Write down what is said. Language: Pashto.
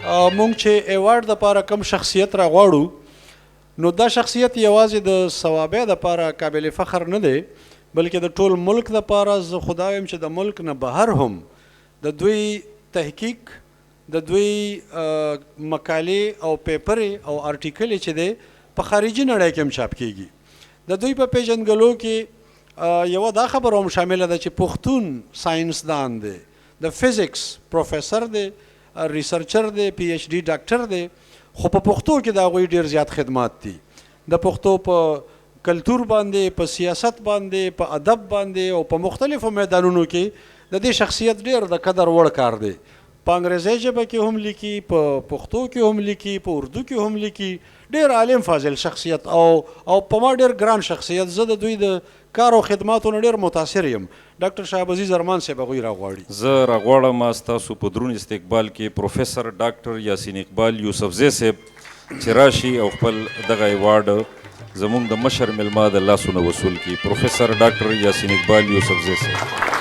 مونږ چې ایوارډ دپاره کم شخصیت راغواړو نو دا شخصیت یوازې د ثوابۍ دپاره قابل فخر نه دی بلکې د ټول ملک دپاره زه خو دا وایم چې د ملک نه بهر هم د دوی تحقیق د دوی مقالې او پیپرې او ارټیکلې چې دی په خارجي نړۍ کې هم چاپ کیږي د دوی په پیژندګلو کې یوه دا خبره هم شامله ده چې پښتون ساینسدان دی د فزیکس پروفیسر دی ریسرچر دی پی ایچ ډي ډاکټر دی خو په پښتو کې د هغوی ډېر زیات خدمات دي د پښتو په کلتور باندې په سیاست باندې په ادب باندې او په مختلفو میدانونو کې د دې شخصیت ډېر د قدر وړ کار دی په انګریزي ژبه کې هم لیکي په پښتو کې هم لیکي په اردو کې هم لیکي ډېر عالم فاضل شخصیت او په ما ډېر ګران شخصیت زه د دوی د کار او خدماتو نه ډېر متاثر یم ډاکټر شهاب عزیز ارمان صاحب هغوی راغواړي زه راغواړم ستاسو په درون استقبال کې پروفیسر ډاکټر یاسین اقبال یوسفزی صاحب چې راشي او خپل دغه ایوارډ زموږ د مشر میلمه د لاسونه وصول کړي پروفیسر ډاکټر یاسین اقبال یوسفزی صاحب